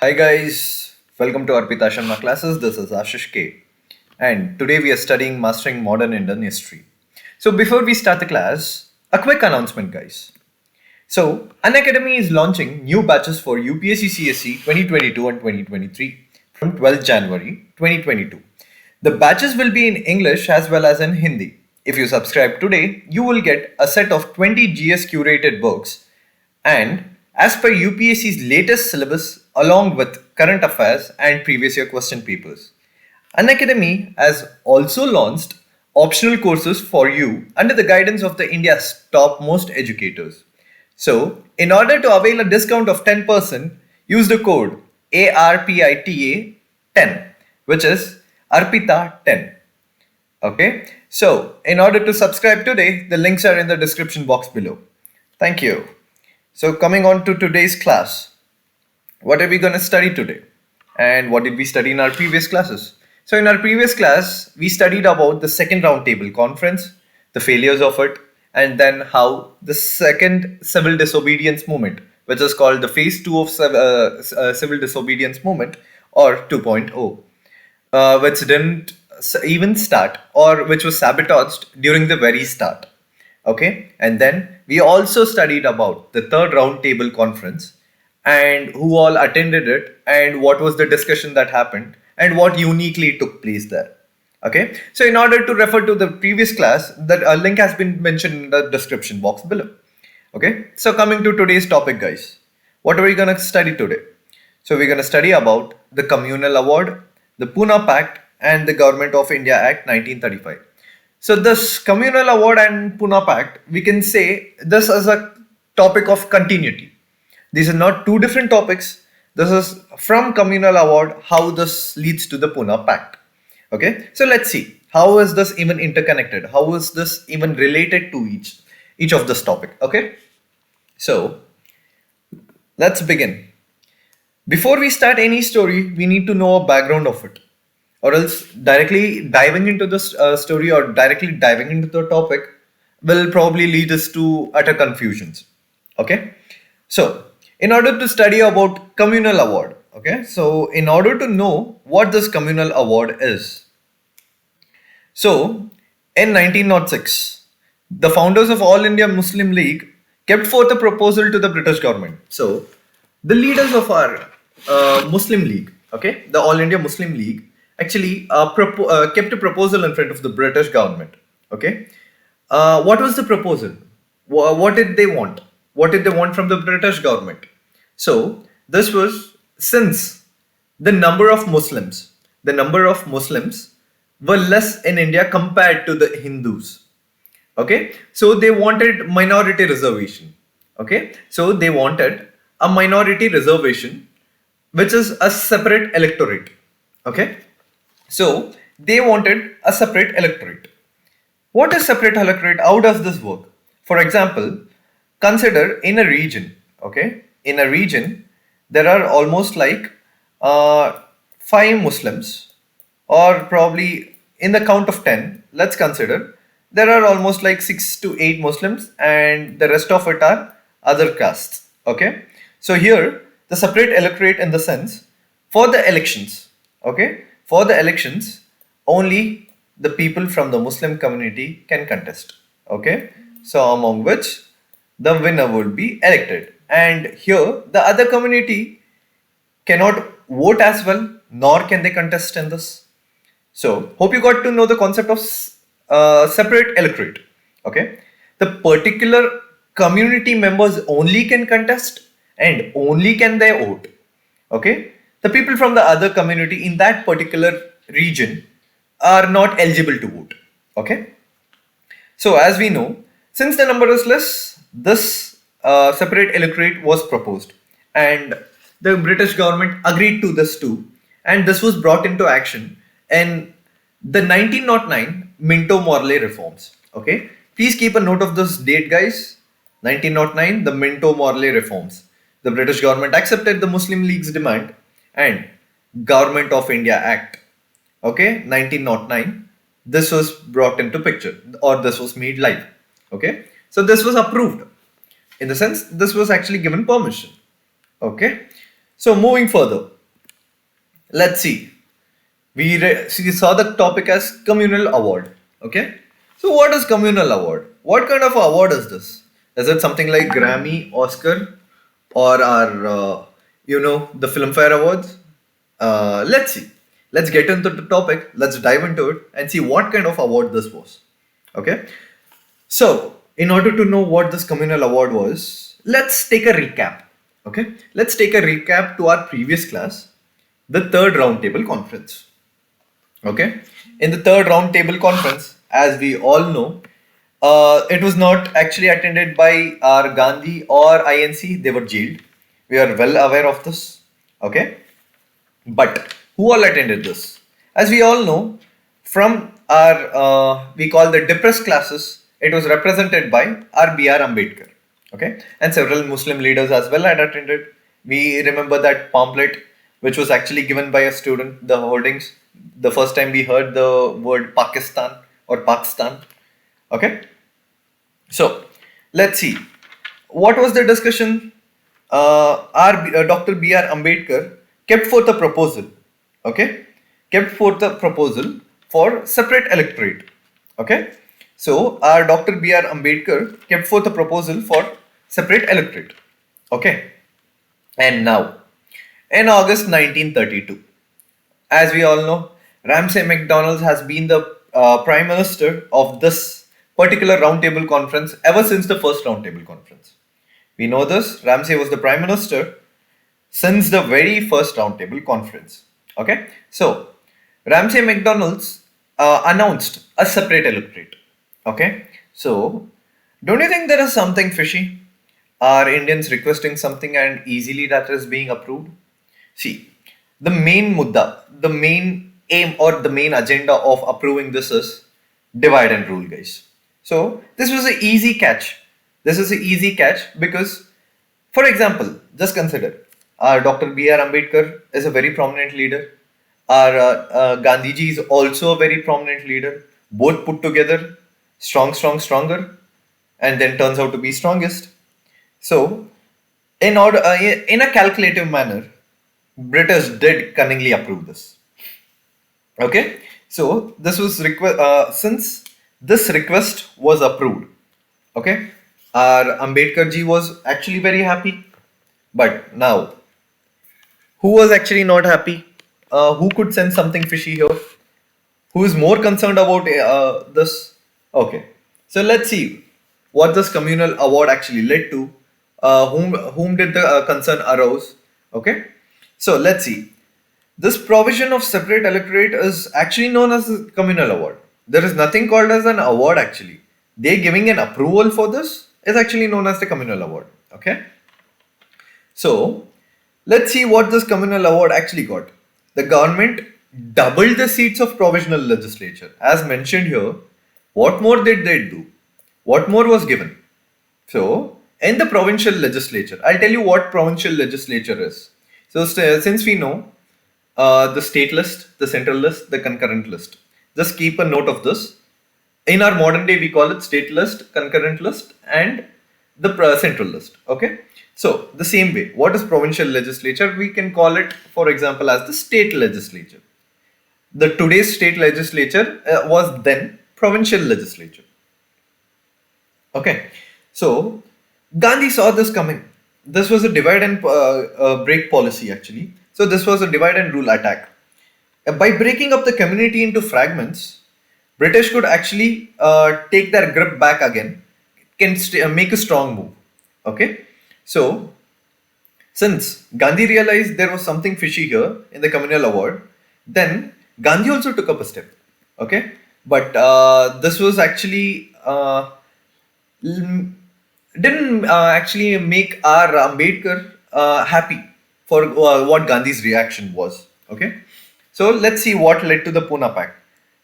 Hi guys, welcome to Arpita Sharma classes. This is Ashish K. And today we are studying Mastering Modern Indian History. So before we start the class, a quick announcement guys. So Unacademy is launching new batches for UPSC CSC 2022 and 2023 from 12th January 2022. The batches will be in English as well as in Hindi. If you subscribe today, you will get a set of 20 GS curated books and as per UPSC's latest syllabus, along with current affairs and previous year question papers. Unacademy has also launched optional courses for you under the guidance of the India's topmost educators. So, in order to avail a discount of 10%, use the code ARPITA 10, which is Arpita 10. Okay, so in order to subscribe today, the links are in the description box below. Thank you. So, coming on to today's class, what are we going to study today? And what did we study in our previous classes? So, in our previous class, we studied about the second roundtable conference, the failures of it, and then how the second civil disobedience movement, which is called the phase 2 of civil disobedience movement or 2.0, which didn't even start or which was sabotaged during the very start. Okay, and then we also studied about the third roundtable conference and who all attended it and what was the discussion that happened and what uniquely took place there. Okay, so in order to refer to the previous class, that link has been mentioned in the description box below. Okay, so coming to today's topic, guys, what are we going to study today? So we're going to study about the Communal Award, the Pune Pact, and the Government of India Act 1935. So this Communal Award and Pune Pact, we can say this as a topic of continuity. These are not two different topics. This is from Communal Award how this leads to the Pune Pact. Okay, so let's see how is this even interconnected? How is this even related to each of this topic? Okay, so let's begin. Before we start any story, we need to know a background of it, or else directly diving into this story or directly diving into the topic will probably lead us to utter confusions. Okay, so in order to study about communal award, okay, so in order to know what this communal award is, so in 1906, the founders of All India Muslim League kept forth a proposal to the British government. So the leaders of our Muslim League, okay, the All India Muslim League, actually kept a proposal in front of the British government. Okay, what was the proposal? What did they want? What did they want from the British government? So this was since the number of Muslims were less in India compared to the Hindus. Okay, so they wanted minority reservation. Okay, so they wanted a minority reservation, which is a separate electorate. Okay, so they wanted a separate electorate. What is separate electorate? How does this work? For example, consider in a region, okay, in a region, there are almost like five Muslims, or probably in the count of 10, let's consider there are almost like 6 to 8 Muslims, and the rest of it are other castes. Okay, so here the separate electorate in the sense for the elections, okay, for the elections only the people from the Muslim community can contest. Okay, so among which the winner would be elected, and here the other community cannot vote as well, nor can they contest in this. So, hope you got to know the concept of separate electorate. Okay, the particular community members only can contest and only can they vote. Okay, the people from the other community in that particular region are not eligible to vote. Okay, so as we know, since the number is less, this separate electorate was proposed, and the British government agreed to this too, and this was brought into action in the 1909 Minto-Morley reforms. Okay, please keep a note of this date, guys. 1909, the Minto-Morley reforms. The British government accepted the Muslim League's demand, and Government of India Act. Okay, 1909. This was brought into picture, or this was made live. Okay, so this was approved. In the sense, this was actually given permission. Okay, So moving further, let's see. We saw the topic as communal award. Okay. So what is communal award? What kind of award is this? Is it something like Grammy, Oscar, or our the Filmfare Awards? Let's see. Let's get into the topic. Let's dive into it and see what kind of award this was. Okay. So, in order to know what this communal award was, let's take a recap. Okay, let's take a recap to our previous class, the third roundtable conference. Okay, in the third roundtable conference, as we all know, it was not actually attended by our Gandhi or INC, they were jailed. We are well aware of this. Okay, but who all attended this? As we all know, from our we call the depressed classes, it was represented by our B.R. Ambedkar. Okay, and several Muslim leaders as well had attended. We remember that pamphlet which was actually given by a student, the holdings. The first time we heard the word Pakistan or Pakistan. Okay, so let's see. What was the discussion? Our Dr. B.R. Ambedkar kept forth a proposal. Okay, kept forth a proposal for separate electorate. Okay, so our Dr. B.R. Ambedkar kept forth a proposal for separate electorate. Okay, and now in August 1932, as we all know, Ramsay MacDonald has been the Prime Minister of this particular roundtable conference ever since the first roundtable conference. We know this, Ramsay was the Prime Minister since the very first roundtable conference. Okay, so Ramsay MacDonald's announced a separate electorate. Okay, so don't you think there is something fishy? Are Indians requesting something and easily that is being approved? See, the main mudda, the main aim or the main agenda of approving this is divide and rule, guys. So this was an easy catch. This is an easy catch because, for example, just consider our Dr. B.R. Ambedkar is a very prominent leader. Our Gandhiji is also a very prominent leader. Both put together, stronger, and then turns out to be strongest. So, in a calculative manner, British did cunningly approve this. Okay, so this was since this request was approved. Okay, our Ambedkar ji was actually very happy, but now who was actually not happy? Who could sense something fishy here? Who is more concerned about this? Okay, so let's see what this communal award actually led to. Whom did the concern arouse? Okay, so let's see. This provision of separate electorate is actually known as a communal award. There is nothing called as an award actually. They giving an approval for this is actually known as the communal award. Okay. So let's see what this communal award actually got. The government doubled the seats of provisional legislature. As mentioned here, what more did they do? What more was given? So in the provincial legislature, I'll tell you what provincial legislature is. So since we know the state list, the central list, the concurrent list, just keep a note of this. In our modern day, we call it state list, concurrent list, and the central list. Okay. So the same way, what is provincial legislature? We can call it, for example, as the state legislature. The today's state legislature was then provincial legislature. Okay. So Gandhi saw this coming. This was a divide and break policy actually. So this was a divide and rule attack. By breaking up the community into fragments, British could actually take their grip back again, can make a strong move. Okay, so since Gandhi realized there was something fishy here in the communal award, then Gandhi also took up a step. Okay, but this was actually didn't actually make our Ambedkar happy for what Gandhi's reaction was. Okay, so let's see what led to the Pune Pact.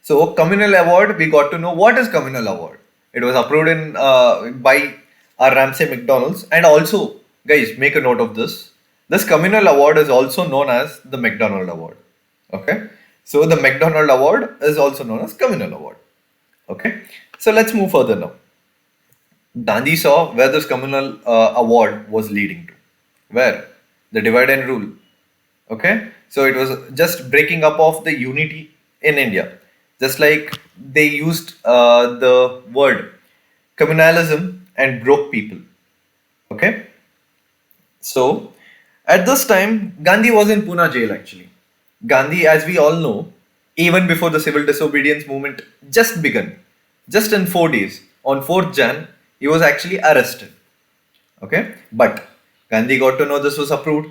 So communal award, we got to know what is communal award. It was approved in by our Ramsay MacDonald's, and also, guys, make a note of this. This communal award is also known as the MacDonald Award. Okay, so the MacDonald Award is also known as communal award. Okay, so let's move further now. Gandhi saw where this communal award was leading to, where the divide and rule. Okay, so it was just breaking up of the unity in India, just like they used the word communalism and broke people. Okay, so at this time, Gandhi was in Pune jail actually. Gandhi, as we all know, even before the civil disobedience movement just began, just in 4 days, on 4th Jan, he was actually arrested. Okay, but Gandhi got to know this was approved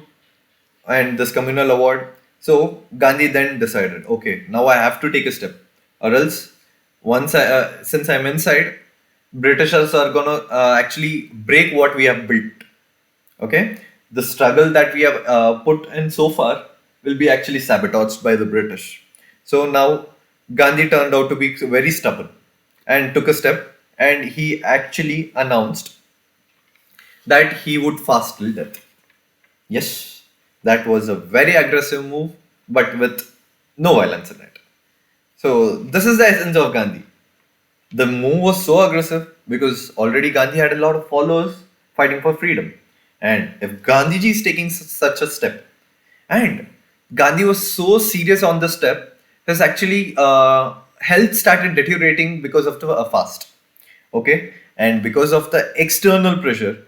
and this communal award. So Gandhi then decided, okay, now I have to take a step, or else since I'm inside, Britishers are gonna actually break what we have built. Okay, the struggle that we have put in so far will be actually sabotaged by the British. So now Gandhi turned out to be very stubborn and took a step, and he actually announced that he would fast till death. Yes, that was a very aggressive move, but with no violence in it. So, this is the essence of Gandhi. The move was so aggressive because already Gandhi had a lot of followers fighting for freedom. And if Gandhiji is taking such a step, and Gandhi was so serious on this step, his actually health started deteriorating because of the fast. Okay, and because of the external pressure,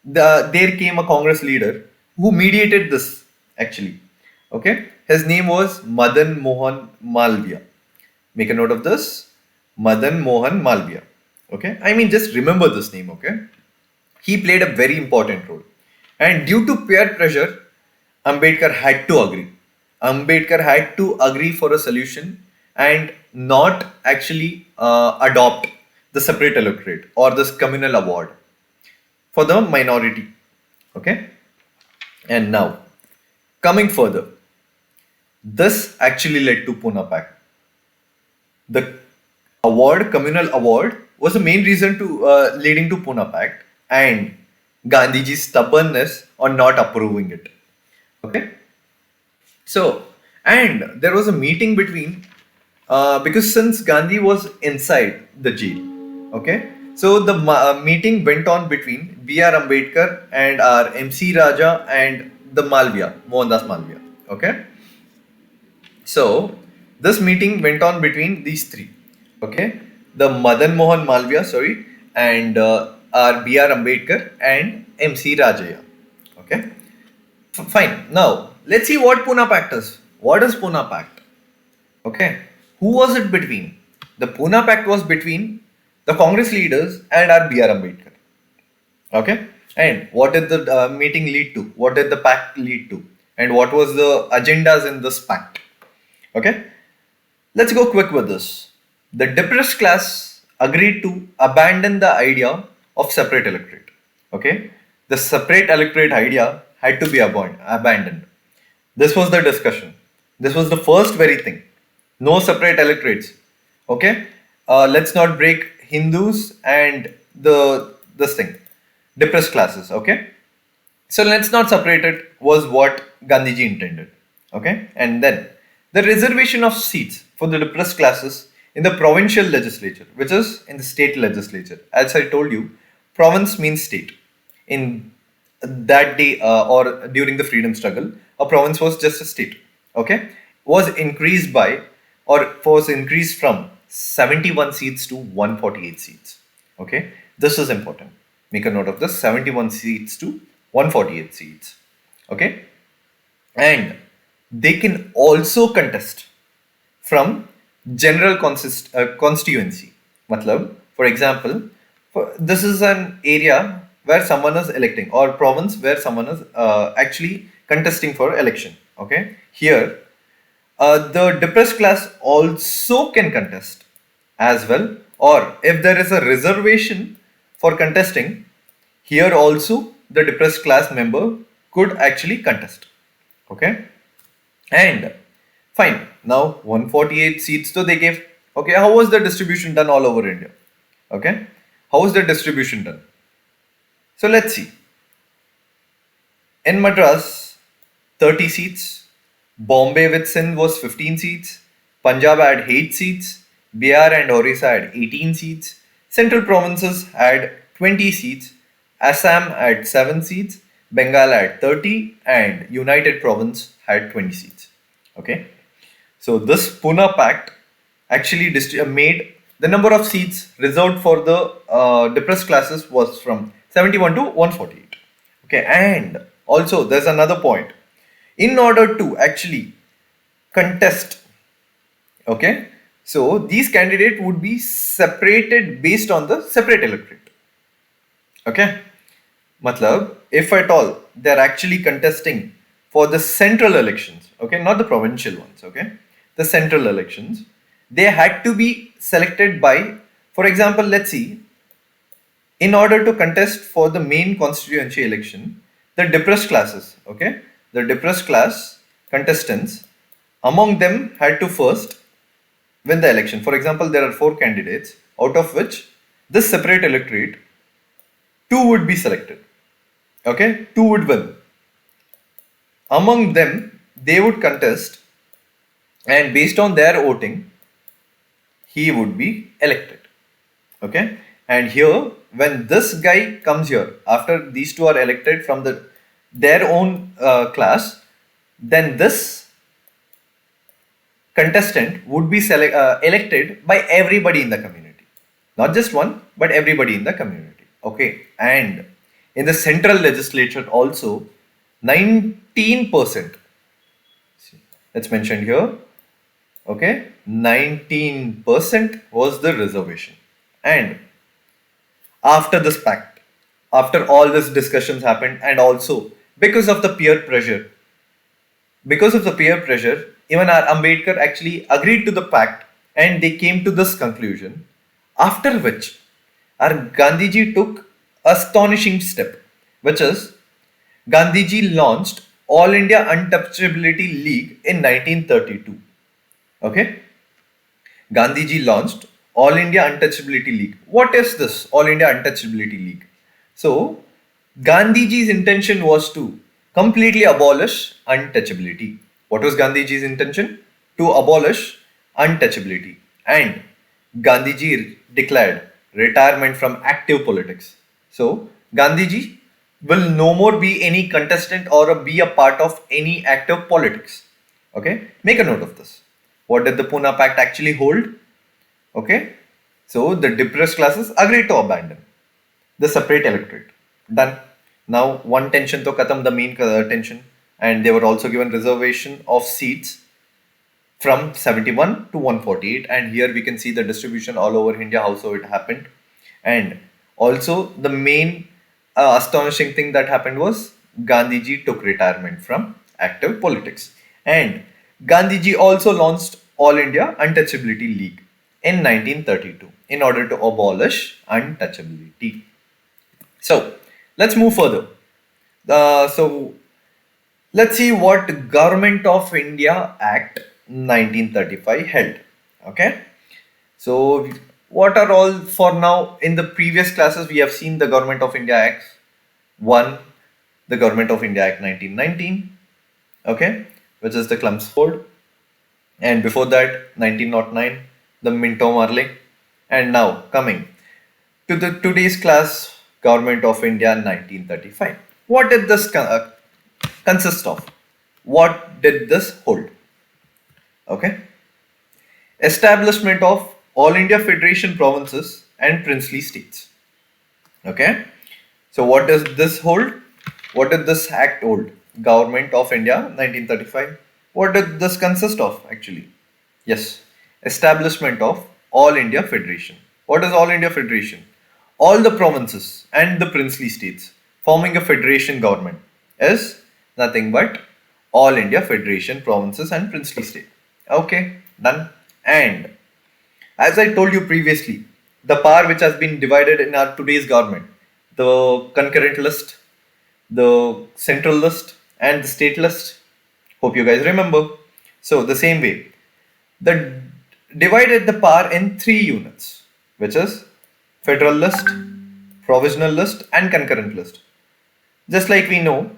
there came a Congress leader who mediated this actually. Okay, his name was Madan Mohan Malviya. Make a note of this, Madan Mohan Malviya. Okay, I mean just remember this name. Okay, he played a very important role, and due to peer pressure, Ambedkar had to agree. Ambedkar had to agree for a solution and not actually adopt the separate electorate or this communal award for the minority. Okay, and now coming further, this actually led to Pune Pact. The award, communal award, was the main reason to leading to Pune Pact and Gandhiji's stubbornness on not approving it. Okay, so and there was a meeting between because since Gandhi was inside the jail, okay, so the meeting went on between B.R. Ambedkar and our MC Raja and the Malviya, Mohandas Malviya. Okay, so this meeting went on between these three. Okay, the Madan Mohan Malviya, sorry, and our B.R. Ambedkar and MC Rajaya. Okay, fine. Now let's see what Pune Pact is. What is Pune Pact? Okay, who was it between? The Pune Pact was between the Congress leaders and our B.R. Ambedkar. Okay, and what did the meeting lead to? What did the pact lead to? And what was the agendas in this pact? Okay, let's go quick with this. The depressed class agreed to abandon the idea of separate electorate. Okay, the separate electorate idea had to be abandoned. This was the discussion. This was the first very thing. No separate electorates. Okay, let's not break Hindus and the this thing, depressed classes. Okay, so let's not separate it was what Gandhiji intended. Okay, and then the reservation of seats for the depressed classes in the provincial legislature, which is in the state legislature. As I told you, province means state. In that day or during the freedom struggle, a province was just a state. Okay, was increased by or was increased from 71 seats to 148 seats. Okay, this is important. Make a note of this: 71 seats to 148 seats. Okay, and they can also contest from general constituency. Matlab, for example, this is an area where someone is electing or province where someone is actually contesting for election. Okay, here the depressed class also can contest as well, or if there is a reservation for contesting, here also the depressed class member could actually contest. Okay, and fine. Now 148 seats, so they gave. Okay, how was the distribution done all over India? Okay, how was the distribution done? So let's see. In Madras, 30 seats. Bombay with Sindh was 15 seats. Punjab had 8 seats. Bihar and Orissa had 18 seats. Central provinces had 20 seats. Assam had 7 seats. Bengal had 30, and United Province had 20 seats. Okay. So this Pune Pact actually made the number of seats reserved for the depressed classes was from 71 to 148. Okay, and also there's another point. In order to actually contest, okay, so these candidates would be separated based on the separate electorate. Okay, matlab, if at all they're actually contesting for the central elections, okay, not the provincial ones, okay, the central elections, they had to be selected by, for example, let's see, in order to contest for the main constituency election, the depressed classes, okay, the depressed class contestants, among them had to first win the election. For example, there are four candidates, out of which this separate electorate, two would be selected. Okay, two would win. Among them, they would contest, and based on their voting, he would be elected. Okay, and here, when this guy comes here, after these two are elected from their own class, then this contestant would be elected by everybody in the community, not just one, but everybody in the community. Okay, and in the central legislature also, 19%, let's mention here, okay, 19% was the reservation. And after this pact, after all this discussions happened, and also because of the peer pressure, even our Ambedkar actually agreed to the pact, and they came to this conclusion. After which, our Gandhiji took astonishing step, which is Gandhiji launched All India Untouchability League in 1932. Okay, Gandhiji launched All India Untouchability League. What is this All India Untouchability League? So, Gandhiji's intention was to completely abolish untouchability. What was Gandhiji's intention? To abolish untouchability. And Gandhiji declared retirement from active politics. So, Gandhiji will no more be any contestant or be a part of any active politics. Okay, make a note of this. What did the Pune Pact actually hold? Okay, so the depressed classes agreed to abandon the separate electorate. Done. Now one tension to khatam, the main tension, and they were also given reservation of seats from 71 to 148, and here we can see the distribution all over India, how so it happened. And also the main astonishing thing that happened was Gandhiji took retirement from active politics, and Gandhiji also launched All India Untouchability League in 1932 in order to abolish untouchability. So let's move further. So let's see what Government of India Act 1935 held. Okay. So what are all for now? In the previous classes we have seen the Government of India Acts. One, the Government of India Act 1919. Okay, which is the Chelmsford, and before that 1909, the Minto-Marley, and now coming to the today's class, Government of India 1935. What did this consist of? What did this hold? Okay, establishment of All India Federation Provinces and Princely States. Okay, so what does this hold? What did this act hold? Government of India 1935. What did this consist of actually? Yes, establishment of All India Federation. What is All India Federation? All the provinces and the princely states forming a federation government is nothing but All India Federation Provinces and Princely State. Okay, done. And as I told you previously, the power which has been divided in our today's government, the concurrent list, the central list, and the state list. Hope you guys remember. So the same way, the divided the power in three units, which is federal list, provisional list, and concurrent list. Just like we know,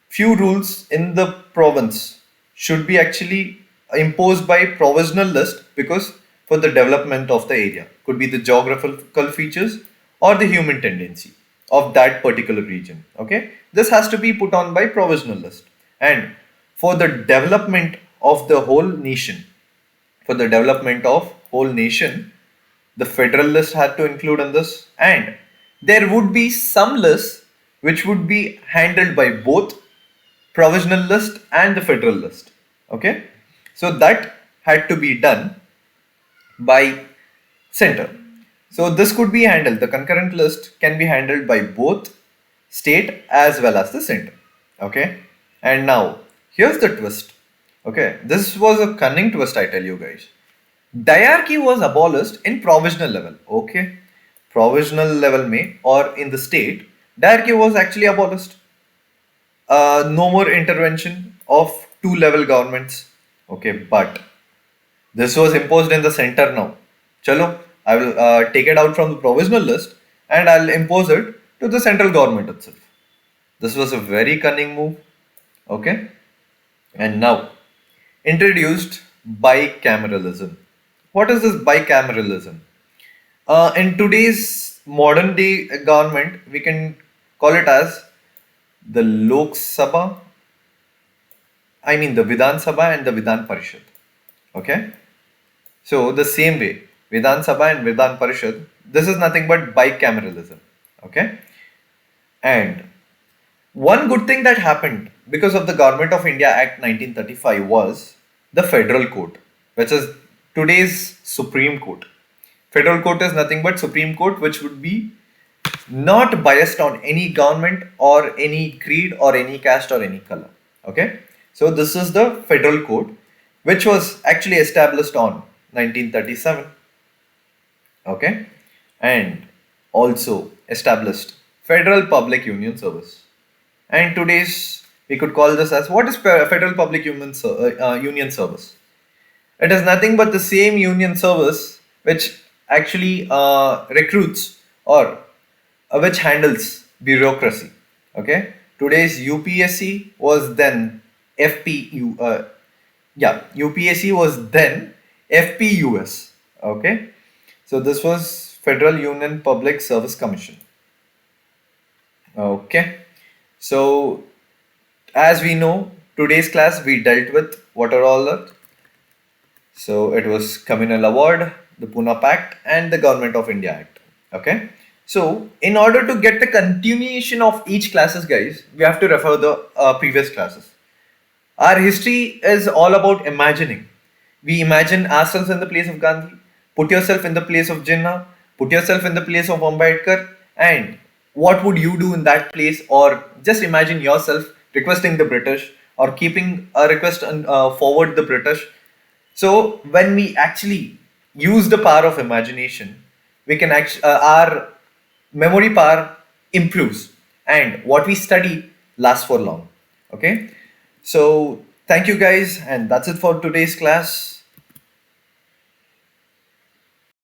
few rules in the province should be actually imposed by provisional list because for the development of the area, could be the geographical features or the human tendency. of that particular region. Okay, this has to be put on by provisional list. And for the development of the whole nation, for the development of whole nation, the federal list had to include in this, and there would be some lists which would be handled by both provisional list and the federal list. Okay, so that had to be done by center. So this could be handled, the concurrent list can be handled by both state as well as the center. Okay, and now here's the twist. Okay, this was a cunning twist, I tell you guys. Diarchy was abolished in provisional level. Okay, provisional level में or in the state, diarchy was actually abolished. No more intervention of two level governments. Okay, but this was imposed in the center now. Chalo, I will take it out from the provisional list and I'll impose it to the central government itself. This was a very cunning move. Okay, and now introduced bicameralism. What is this bicameralism? In today's modern day government, we can call it as the Lok Sabha, I mean the Vidhan Sabha and the Vidhan Parishad. Okay, so the same way, Vidhan Sabha and Vidhan Parishad, this is nothing but bicameralism. Okay, and one good thing that happened because of the Government of India Act 1935 was the Federal Court, which is today's Supreme Court. Federal Court is nothing but Supreme Court, which would be not biased on any government or any creed or any caste or any color. Okay, so this is the Federal Court, which was actually established on 1937. Okay, and also established Federal Public Union Service. And today's we could call this as, what is Federal Public Union Service? It is nothing but the same union service which actually recruits or which handles bureaucracy. Okay, today's UPSC was then FPU. UPSC was then FPUS. Okay, so this was Federal Union Public Service Commission. Okay, so as we know, today's class we dealt with what are all that. So it was Communal Award, the Pune Pact, and the Government of India Act. Okay. So in order to get the continuation of each classes, guys, we have to refer the previous classes. Our history is all about imagining. We imagine ourselves in the place of Gandhi. Put yourself in the place of Jinnah. Put yourself in the place of Ambedkar. And what would you do in that place? Or just imagine yourself requesting the British or keeping a request forward the British. So when we actually use the power of imagination, we can actually our memory power improves and what we study lasts for long. Okay, so thank you guys, and that's it for today's class.